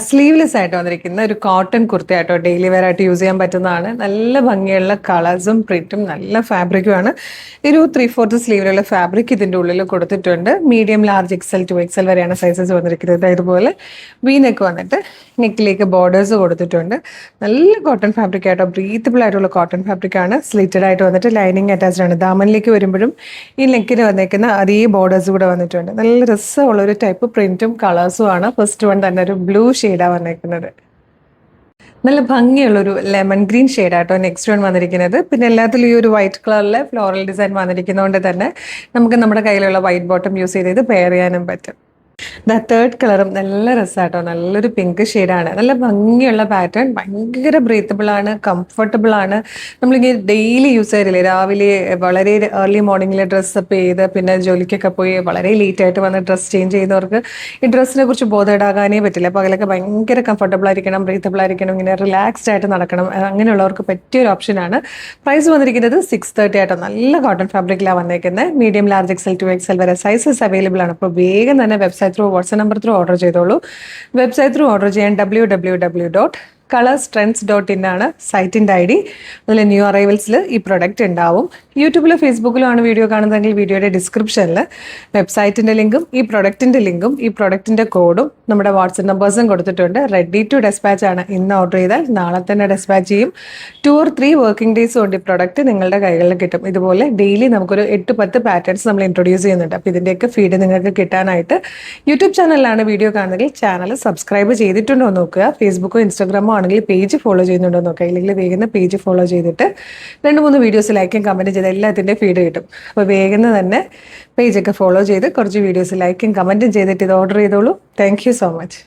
Sleeveless ആയിട്ട് വന്നിരിക്കുന്ന ഒരു കോട്ടൺ കുർത്തയായിട്ടോ ഡെയിലി വെയർ ആയിട്ട് യൂസ് ചെയ്യാൻ പറ്റുന്നതാണ്. നല്ല ഭംഗിയുള്ള കളേഴ്സും പ്രിന്റും നല്ല ഫാബ്രിക്കുമാണ്. ഒരു 3/4 സ്ലീവിലുള്ള ഫാബ്രിക് ഇതിൻ്റെ ഉള്ളിൽ കൊടുത്തിട്ടുണ്ട്. Medium, large, XL to XL വരെയാണ് സൈസസ് വന്നിരിക്കുന്നത്. ഇതുപോലെ വി നെക്ക് വന്നിട്ട് നെക്കിലേക്ക് ബോർഡേഴ്സ് കൊടുത്തിട്ടുണ്ട്. നല്ല കോട്ടൺ ഫാബ്രിക് ആയിട്ടോ, ബ്രീത്തബിൾ ആയിട്ടുള്ള കോട്ടൺ ഫാബ്രിക് ആണ്. സ്ലിറ്റഡ് ആയിട്ട് വന്നിട്ട് ലൈനിങ് അറ്റാച്ച്ഡ് ആണ്. ദാമനിലേക്ക് വരുമ്പോഴും ഈ നെക്കിന് വന്നേക്കുന്ന അതേ ബോർഡേഴ്സ് കൂടെ വന്നിട്ടുണ്ട്. നല്ല രസമുള്ള ഒരു ടൈപ്പ് പ്രിന്റും കളേഴ്സും ആണ്. ഫസ്റ്റ് വൺ തന്നെ ഒരു ബ്ലൂ ഷെയ്ഡാണ് വന്നേക്കുന്നത്. നല്ല ഭംഗിയുള്ളൊരു ലെമൺ ഗ്രീൻ ഷെയ്ഡാട്ടോ നെക്സ്റ്റ് വൺ വന്നിരിക്കുന്നത്. പിന്നെ എല്ലാത്തിലും ഈ ഒരു വൈറ്റ് കളറിലെ ഫ്ലോറൽ ഡിസൈൻ വന്നിരിക്കുന്നതുകൊണ്ട് തന്നെ നമുക്ക് നമ്മുടെ കയ്യിലുള്ള വൈറ്റ് ബോട്ടം യൂസ് ചെയ്ത് പെയർ ചെയ്യാനും പറ്റും. തേർഡ് കളറും നല്ല രസമാട്ടോ, നല്ലൊരു പിങ്ക് ഷെയ്ഡാണ്. നല്ല ഭംഗിയുള്ള പാറ്റേൺ, ഭയങ്കര ബ്രീത്തബിൾ ആണ്, കംഫർട്ടബിൾ ആണ്. നമ്മളിങ്ങനെ ഡെയിലി യൂസ് ചെയ്തില്ലേ, രാവിലെ വളരെ ഏർലി മോർണിംഗിൽ ഡ്രസ്സപ്പ് ചെയ്ത് പിന്നെ ജോലിക്കൊക്കെ പോയി വളരെ ലേറ്റ് ആയിട്ട് വന്ന് ഡ്രസ്സ് ചേഞ്ച് ചെയ്യുന്നവർക്ക് ഈ ഡ്രസ്സിനെ കുറിച്ച് ബോധേടാകാനേ പറ്റില്ല. പകലൊക്കെ ഭയങ്കര കംഫർട്ടബിൾ ആയിരിക്കണം, ബ്രീത്തബിൾ ആയിരിക്കണം, ഇങ്ങനെ റിലാക്സ്ഡ് ആയിട്ട് നടക്കണം. അങ്ങനെയുള്ളവർക്ക് പറ്റിയൊരു ഓപ്ഷനാണ്. പ്രൈസ് വന്നിരിക്കുന്നത് 630 ആയിട്ടോ. നല്ല കോട്ടൺ ഫാബ്രിക്കിലാണ് വന്നേക്കുന്നത്. Medium, large, XL to XL വരെ സൈസസ് അവൈലബിൾ ആണ്. അപ്പോൾ വേഗം തന്നെ website through, WhatsApp number through order ചെയ്തോളൂ. വെബ്സൈറ്റ് ത്രൂ ഓർഡർ ചെയ്യാൻ www.colorstrends.in ആണ് സൈറ്റിൻ്റെ ID. അതിൽ ന്യൂ അറൈവൽസിൽ ഈ പ്രൊഡക്റ്റ് ഉണ്ടാവും. യൂട്യൂബിലോ ഫേസ്ബുക്കിലോ ആണ് വീഡിയോ കാണുന്നതെങ്കിൽ വീഡിയോയുടെ ഡിസ്ക്രിപ്ഷനിൽ വെബ്സൈറ്റിൻ്റെ ലിങ്കും ഈ പ്രൊഡക്റ്റിൻ്റെ ലിങ്കും ഈ പ്രൊഡക്റ്റിൻ്റെ കോഡും നമ്മുടെ വാട്സ്ആപ്പ് നമ്പേഴ്സും കൊടുത്തിട്ടുണ്ട്. റെഡി ടു ഡെസ്പാച്ച് ആണ്. ഇന്ന് ഓർഡർ ചെയ്താൽ നാളെ തന്നെ ഡെസ്പാച്ച് ചെയ്യും. 2 or 3 വർക്കിംഗ് ഡേയ്സ് കൊണ്ട് ഈ പ്രൊഡക്റ്റ് നിങ്ങളുടെ കൈകളിൽ കിട്ടും. ഇതുപോലെ ഡെയിലി നമുക്കൊരു 8-10 പാറ്റേൺസ് നമ്മൾ ഇൻട്രൊഡ്യൂസ് ചെയ്യുന്നുണ്ട്. അപ്പോൾ ഇതിൻ്റെയൊക്കെ ഫീഡ് നിങ്ങൾക്ക് കിട്ടാനായിട്ട് യൂട്യൂബ് ചാനലിലാണ് വീഡിയോ കാണുന്നതെങ്കിൽ ചാനൽ സബ്സ്ക്രൈബ് ചെയ്തിട്ടുണ്ടോ നോക്കുക. ഫേസ്ബുക്കോ ഇൻസ്റ്റാഗ്രാമോ ആണെങ്കിൽ പേജ് ഫോളോ ചെയ്യുന്നുണ്ടോ നോക്കുക. ഇല്ലെങ്കിൽ വേഗം പേജ് ഫോളോ ചെയ്തിട്ട് 2-3 വീഡിയോസ് ലൈക്കും കമൻറ്റ് ചെയ്ത് എല്ലാത്തിൻ്റെ ഫീഡ് കിട്ടും. അപ്പോൾ വേഗം തന്നെ പേജൊക്കെ ഫോളോ ചെയ്ത് കുറച്ച് വീഡിയോസ് ലൈക്കും കമൻറ്റും ചെയ്തിട്ട് ഇത് ഓർഡർ ചെയ്തോളൂ. Thank you so much.